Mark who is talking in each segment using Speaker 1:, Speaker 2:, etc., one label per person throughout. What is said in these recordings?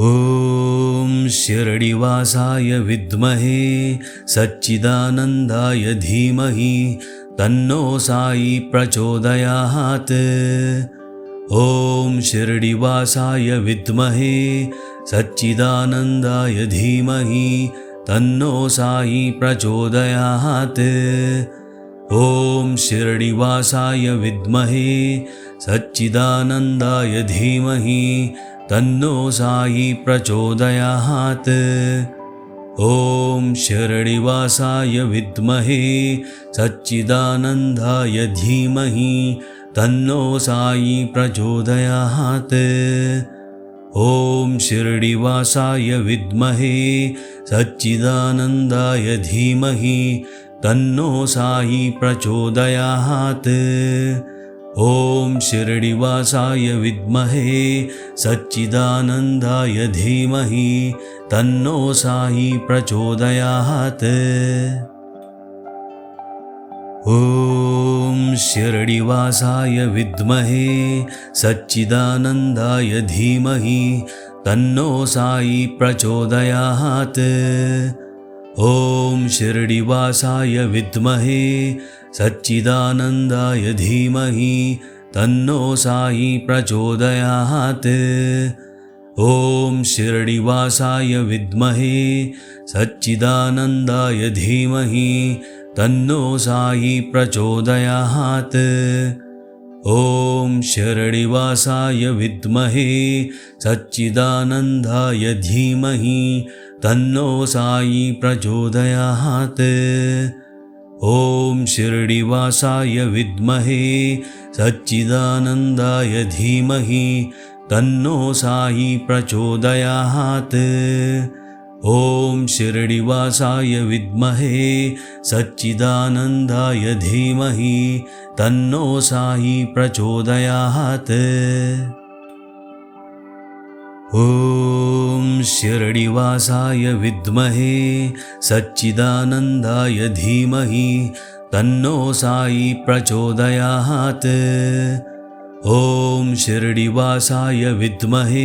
Speaker 1: ॐ शिरडिवासाय विद्महे सच्चिदानन्दाय धीमहि तन्नो साई प्रचोदयात्। ॐ शिरडिवासाय विद्महे सच्चिदानन्दाय धीमहि तन्नो साई प्रचोदयात्। ॐ शिरडिवासाय विद्महे सच्चिदानन्दाय धीमहि तन्नो साई प्रचोदयात्। ॐ शिरडिवासाय विद्महे सच्चिदानन्दाय धीमहि तन्नो साई प्रचोदयात्। ॐ शिरडिवासाय विद्महे सच्चिदानन्दाय धीमहि तन्नो साई प्रचोदयात्। ॐ शिरडिवासाय विद्महे सच्चिदानन्दाय धीमहि तन्नो साई प्रचोदयात्। ॐ शिरडिवासाय विद्महे सच्चिदानन्दाय धीमहि तन्नो साई प्रचोदयात्। ॐ शिरडिवासाय विद्महे सच्चिदानन्दाय धीमहि तन्नो साई प्रचोदयात्। ॐ शिरडिवासाय विद्महे सच्चिदानन्दाय धीमहि तन्नो साई प्रचोदयात्। ॐ शिरडिवासाय विद्महे सच्चिदानन्दाय धीमहि तन्नो साई प्रचोदयात्। ॐ शिरडिवासाय विद्महे सच्चिदानन्दाय धीमहि तन्नो साई प्रचोदयात्। ॐ शिरडिवासाय विद्महे सच्चिदानन्दाय धीमहि तन्नो साई प्रचोदयात्। ॐ शिरडिवासाय विद्महे सच्चिदानन्दाय धीमहि तन्नो साई प्रचोदयात्। ॐ शिरडिवासाय विद्महे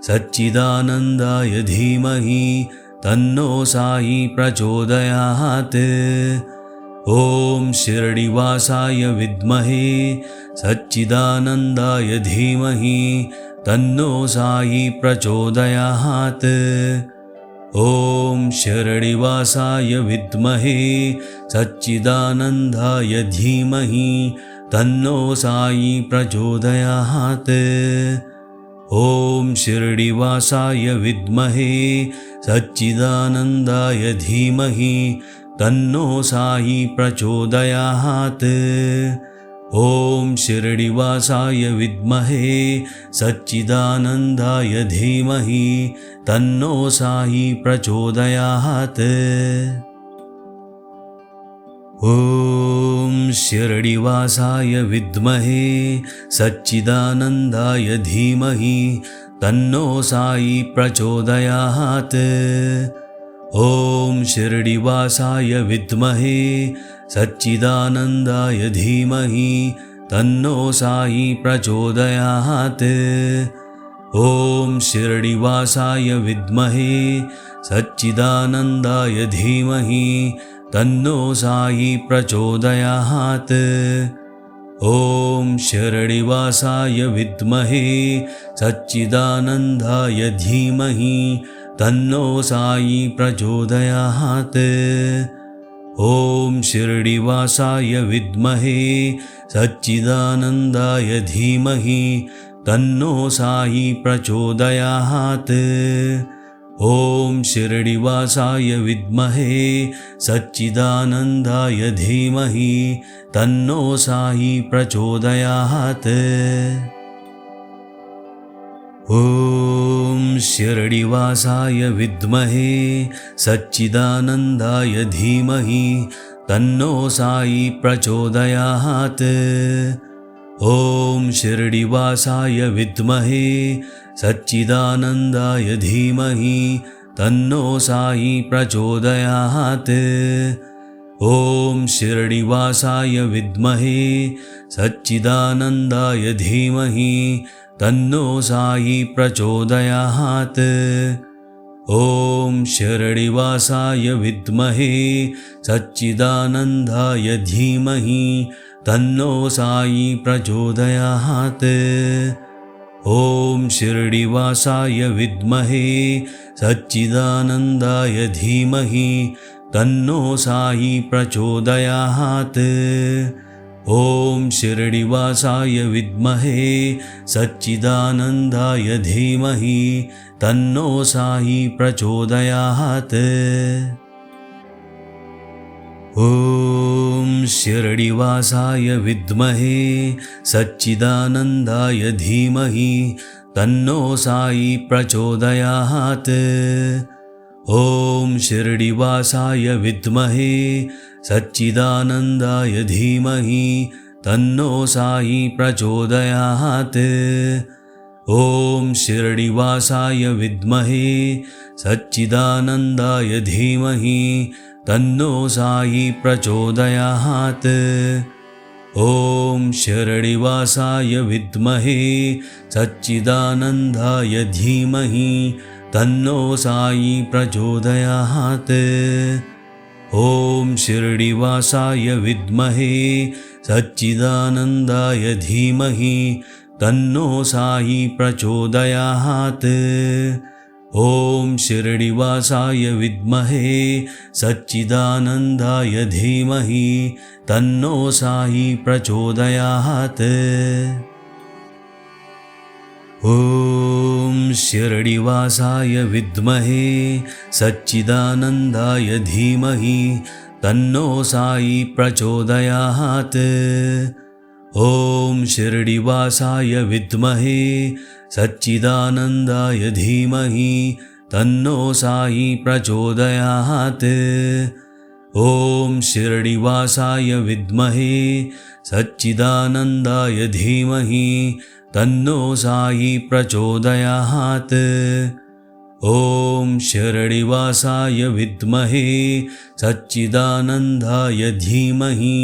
Speaker 1: सच्चिदानन्दाय धीमहि तन्नो साई प्रचोदयात्। ॐ शिरडिवासाय विद्महे सच्चिदानन्दाय धीमहि तन्नो साई प्रचोदयात्। ॐ शिरडिवासाय विद्महे सच्चिदानन्दाय धीमहि तन्नो साई प्रचोदयात्। ॐ शिरडिवासाय विद्महे सच्चिदानन्दाय धीमहि तन्नो साई प्रचोदयात्। ॐ शिरडिवासाय विद्महे सच्चिदानन्दाय धीमहि तन्नो साई प्रचोदयात्। ॐ शिरडिवासाय विद्महे सच्चिदानन्दाय धीमहि तन्नो साई प्रचोदयात्। ॐ शिरडिवासाय विद्महे सच्चिदानन्दाय धीमहि तन्नो साई प्रचोदयात्। ॐ शिरडिवासाय विद्महे सच्चिदानन्दाय धीमहि तन्नो साई प्रचोदयात्। ॐ शिरडिवासाय विद्महे सच्चिदानन्दाय धीमहि तन्नो साई प्रचोदयात्। ॐ शिरडिवासाय विद्महे सच्चिदानन्दाय धीमहि तन्नो साई प्रचोदयात्। ॐ शिरडिवासाय विद्महे सच्चिदानन्दाय धीमहि तन्नो साई प्रचोदयात्। ॐ शिरडिवासाय विद्महे सच्चिदानन्दाय धीमहि तन्नो साई प्रचोदयात्। ॐ शिरडिवासाय विद्महे सच्चिदानन्दाय धीमहि तन्नो साई प्रचोदयात्। ॐ शिरडिवासाय विद्महे सच्चिदानन्दाय धीमहि तन्नो साई प्रचोदयात्। ॐ शिरडिवासाय विद्महे सच्चिदानन्दाय धीमहि तन्नो साई प्रचोदयात्। ॐ शिरडिवासाय विद्महे सच्चिदानन्दाय धीमहि तन्नो साई प्रचोदयात्। ॐ शिरडिवासाय विद्महे सच्चिदानन्दाय धीमहि तन्नो साई प्रचोदयात्। ॐ शिरडिवासाय विद्महे सच्चिदानन्दाय धीमहि तन्नो साई प्रचोदयात्। ॐ शिरडिवासाय विद्महे सच्चिदानन्दाय धीमहि तन्नो साई प्रचोदयात्। ॐ शिरडिवासाय विद्महे सच्चिदानन्दाय धीमहि तन्नो साई प्रचोदयात्। ॐ शिरडिवासाय विद्महे सच्चिदानन्दाय धीमहि तन्नो साई प्रचोदयात्। ॐ शिरडिवासाय विद्महे सच्चिदानन्दाय धीमहि तन्नो साई प्रचोदयात्। ॐ शिरडिवासाय विद्महे सच्चिदानन्दाय धीमहि तन्नो साई प्रचोदयात्। ॐ शिरडिवासाय विद्महे सच्चिदानन्दाय धीमहि तन्नो साई प्रचोदयात्। ॐ शिरडिवासाय विद्महे सच्चिदानन्दाय धीमहि तन्नो साई प्रचोदयात्। ॐ शिरडिवासाय विद्महे सच्चिदानन्दाय धीमहि तन्नो साई प्रचोदयात्। ॐ शिरडिवासाय विद्महे सच्चिदानन्दाय धीमहि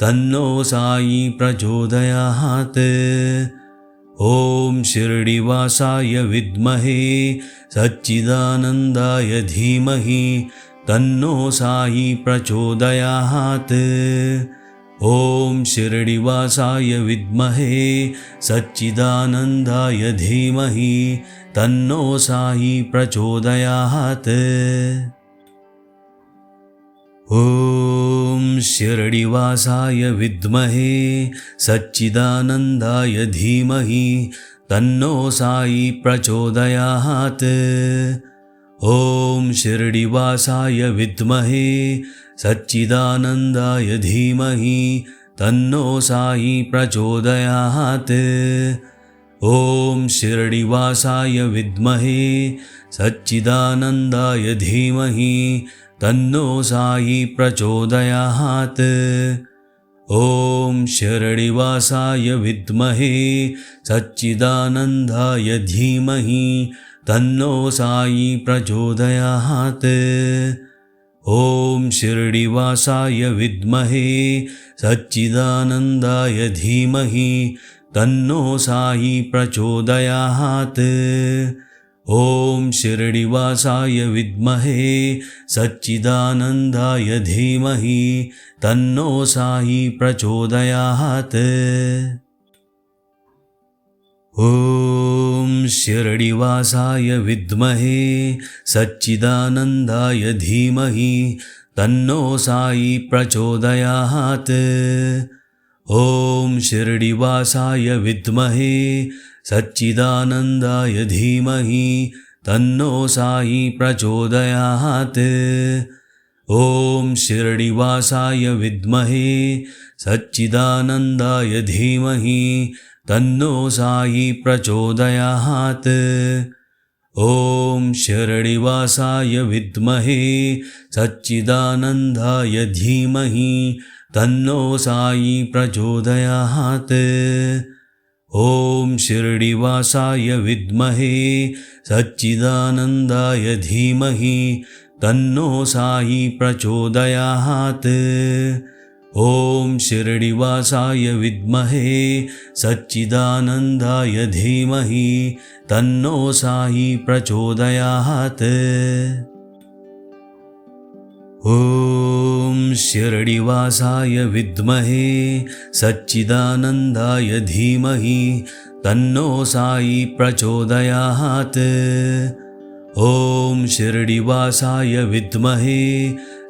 Speaker 1: तन्नो साई प्रचोदयात्। ॐ शिरडिवासाय विद्महे सच्चिदानन्दाय धीमहि तन्नो साई प्रचोदयात्। ॐ शिरडिवासाय विद्महे सच्चिदानन्दाय धीमहि तन्नो साई प्रचोदयात्। ॐ शिरडिवासाय विद्महे सच्चिदानन्दाय धीमहि तन्नो साई प्रचोदयात्। ॐ शिरडिवासाय विद्महे सच्चिदानन्दाय धीमहि तन्नो साई प्रचोदयात्। ॐ शिरडिवासाय विद्महे सच्चिदानन्दाय धीमहि तन्नो साई प्रचोदयात्। ॐ शिरडिवासाय विद्महे सच्चिदानन्दाय धीमहि तन्नो साई प्रचोदयात्। ॐ शिरडिवासाय विद्महे सच्चिदानन्दाय धीमहि तन्नो साई प्रचोदयात्। ॐ शिरडिवासाय विद्महे सच्चिदानन्दाय धीमहि तन्नो साई प्रचोदयात्। ॐ शिरडिवासाय विद्महे सच्चिदानन्दाय धीमहि तन्नो साई प्रचोदयात्। ॐ शिरडिवासाय विद्महे सच्चिदानन्दाय धीमहि तन्नो साई प्रचोदयात्। ॐ शिरडिवासाय विद्महे सच्चिदानन्दाय धीमहि तन्नो साई प्रचोदयात्। ॐ शिरडिवासाय विद्महे सच्चिदानन्दाय धीमहि तन्नो साई प्रचोदयात्। ॐ शिरडिवासाय विद्महे सच्चिदानन्दाय धीमहि तन्नो साई प्रचोदयात्। ॐ शिरडिवासाय विद्महे सच्चिदानन्दाय धीमहि तन्नो साई प्रचोदयात्। ॐ शिरडिवासाय विद्महे सच्चिदानन्दाय धीमहि तन्नो साई प्रचोदयात्। ॐ शिरडिवासाय विद्महे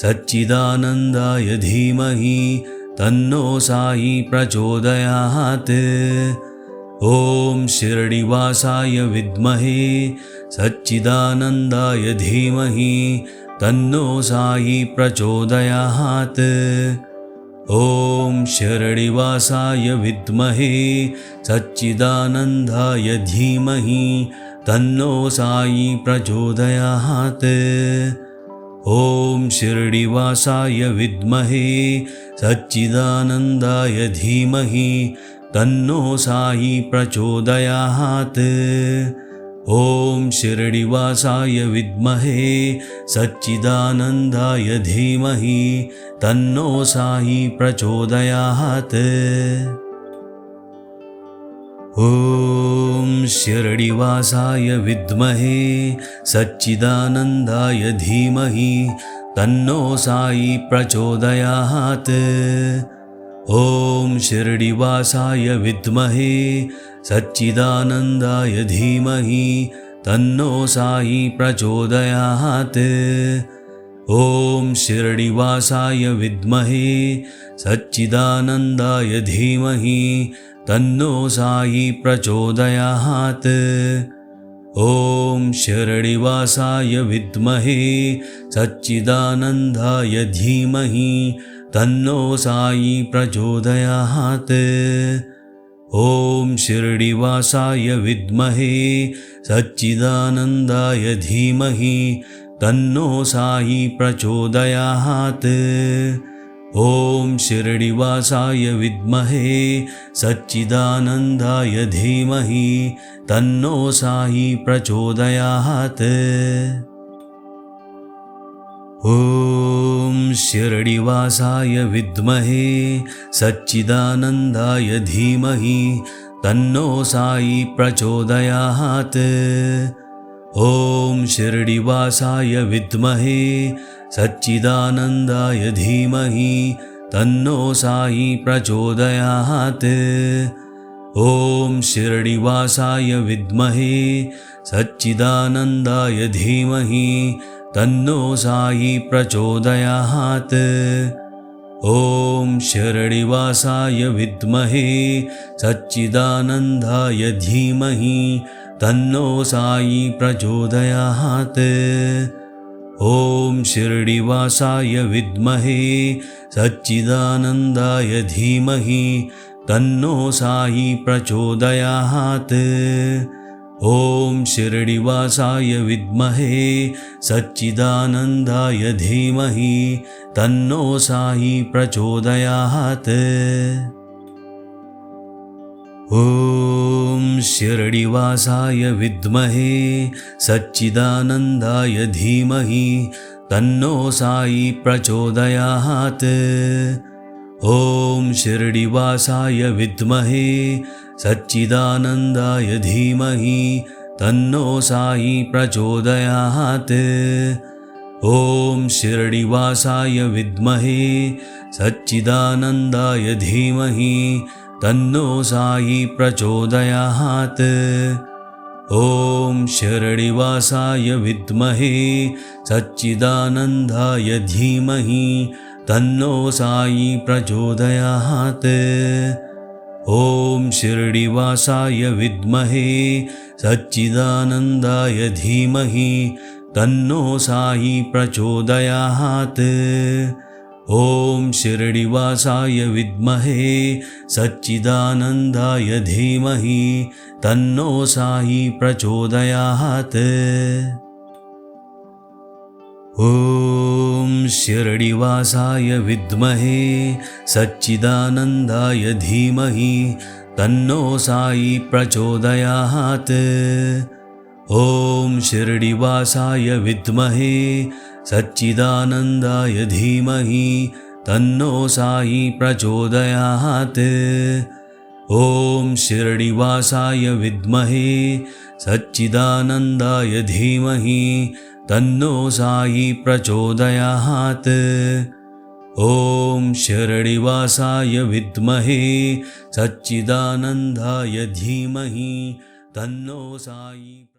Speaker 1: सच्चिदानन्दाय धीमहि तन्नो साई प्रचोदयात्। ॐ शिरडिवासाय विद्महे सच्चिदानन्दाय धीमहि तन्नो साई प्रचोदयात्। ॐ शिरडिवासाय विद्महे सच्चिदानन्दाय धीमहि तन्नो साई प्रचोदयात्। ॐ शिरडिवासाय विद्महे सच्चिदानन्दाय धीमहि तन्नो साई प्रचोदयात्। ॐ शिरडिवासाय विद्महे सच्चिदानन्दाय धीमहि तन्नो साई प्रचोदयात्। ॐ शिरडिवासाय विद्महे सच्चिदानन्दाय धीमहि तन्नो साई प्रचोदयात्। ॐ शिरडिवासाय विद्महे सच्चिदानन्दाय धीमहि तन्नो साई प्रचोदयात्। ॐ शिरडिवासाय विद्महे सच्चिदानन्दाय धीमहि तन्नो साई प्रचोदयात्। ॐ शिरडिवासाय विद्महे सच्चिदानन्दाय धीमहि तन्नो साई प्रचोदयात्। ॐ शिरडिवासाय विद्महे सच्चिदानन्दाय धीमहि तन्नो साई प्रचोदयात्। ॐ शिरडिवासाय विद्महे सच्चिदानन्दाय धीमहि तन्नो साई प्रचोदयात्। ॐ शिरडिवासाय विद्महे सच्चिदानन्दाय धीमहि तन्नो साई प्रचोदयात्। ॐ शिरडिवासाय विद्महे सच्चिदानन्दाय धीमहि तन्नो साई प्रचोदयात्। ॐ शिरडिवासाय विद्महे सच्चिदानन्दाय धीमहि तन्नो साई प्रचोदयात्। ॐ शिरडिवासाय विद्महे सच्चिदानन्दाय धीमहि तन्नो साई प्रचोदयात्। ॐ शिरडिवासाय विद्महे सच्चिदानन्दाय धीमहि तन्नो साई प्रचोदयात्। ॐ शिरडिवासाय विद्महे सच्चिदानन्दाय धीमहि तन्नो साई प्रचोदयात्। ॐ शिरडिवासाय विद्महे सच्चिदानन्दाय धीमहि तन्नो साई प्रचोदयात्। ॐ शिरडिवासाय विद्महे सच्चिदानन्दाय धीमहि तन्नो साई प्रचोदयात्। ॐ शिरडिवासाय विद्महे सच्चिदानन्दाय धीमहि तन्नो साई प्रचोदयात्। ॐ शिरडिवासाय विद्महे सच्चिदानन्दाय धीमहि तन्नो साई प्रचोदयात्। ॐ शिरडिवासाय विद्महे सच्चिदानन्दाय धीमहि तन्नो साई प्रचोदयात्। ॐ शिरडिवासाय विद्महे सच्चिदानन्दाय धीमहि तन्नो साई प्रचोदयात्। ॐ शिरडिवासाय विद्महे सच्चिदानन्दाय धीमहि तन्नो साई प्रचोदयात्। ॐ शिरडिवासाय विद्महे सच्चिदानन्दाय धीमहि तन्नो साई प्रचोदयात्। ॐ शिरडिवासाय विद्महे सच्चिदानन्दाय धीमहि तन्नो साई प्रचोदयात्। ॐ शिरडिवासाय विद्महे सच्चिदानन्दाय धीमहि तन्नो साई